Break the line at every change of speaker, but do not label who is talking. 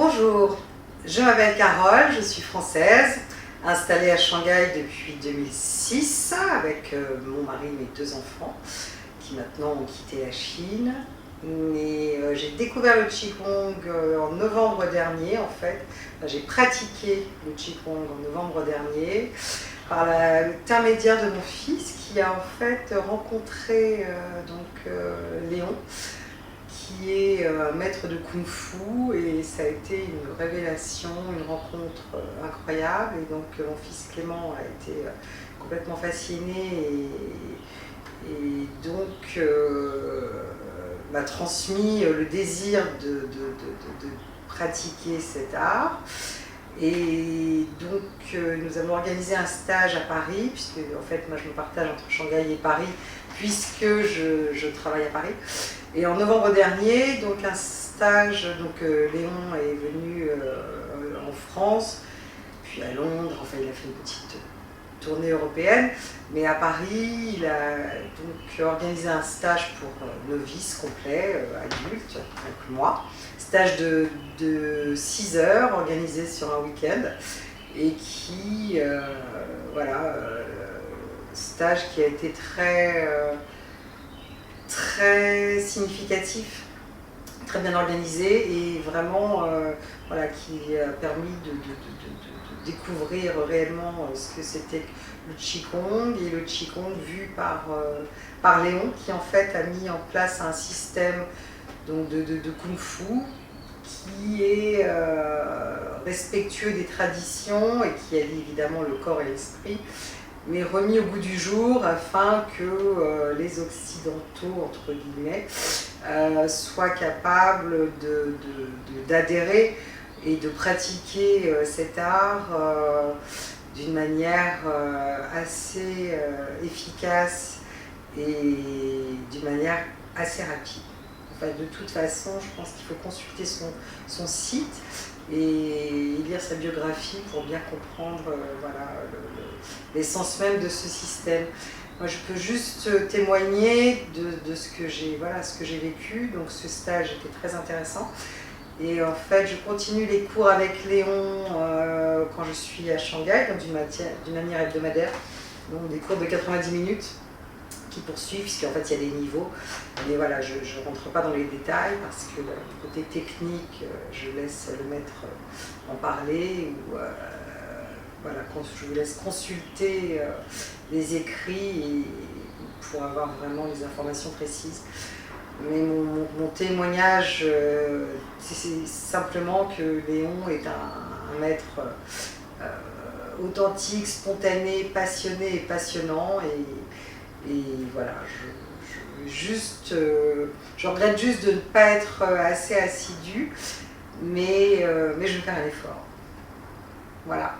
Bonjour, je m'appelle Carole, je suis française, installée à Shanghai depuis 2006 avec mon mari et mes 2 enfants qui maintenant ont quitté la Chine. J'ai découvert le Qigong en novembre dernier en fait. J'ai pratiqué le Qigong en novembre dernier par l'intermédiaire de mon fils qui a en fait rencontré Léon, qui est maître de Kung Fu, et ça a été une révélation, une rencontre incroyable. Et donc mon fils Clément a été complètement fasciné et donc m'a transmis le désir de pratiquer cet art. Et donc nous avons organisé un stage à Paris, puisque en fait moi je me partage entre Shanghai et Paris, puisque je travaille à Paris. Et en novembre dernier, donc un stage, Léon est venu en France, puis à Londres, enfin il a fait une petite tournée européenne, mais à Paris il a donc organisé un stage pour novices complet, adultes, avec moi. Stage de 6 heures organisé sur un week-end, et qui, stage qui a été très significatif, très bien organisé, et vraiment qui a permis de découvrir réellement ce que c'était le Qigong, et le Qigong vu par Léon, qui en fait a mis en place un système de Kung Fu qui est respectueux des traditions et qui allie évidemment le corps et l'esprit, mais remis au goût du jour afin que les Occidentaux, entre guillemets, soient capables d'adhérer et de pratiquer cet art d'une manière assez efficace et d'une manière assez rapide. Enfin, de toute façon, je pense qu'il faut consulter son site et lire sa biographie pour bien comprendre l'essence même de ce système. Moi, je peux juste témoigner de ce que j'ai vécu. Donc, ce stage était très intéressant. Et en fait, je continue les cours avec Léon quand je suis à Shanghai, d'une manière hebdomadaire. Donc, des cours de 90 minutes qui poursuivent, puisqu'en fait, il y a des niveaux. Mais voilà, je ne rentre pas dans les détails parce que le côté technique, je laisse le maître en parler, ou je vous laisse consulter les écrits pour avoir vraiment les informations précises. Mais mon témoignage, c'est simplement que Léon est un maître authentique, spontané, passionné et passionnant. Et voilà, je regrette juste de ne pas être assez assidue, mais je vais faire un effort. Voilà.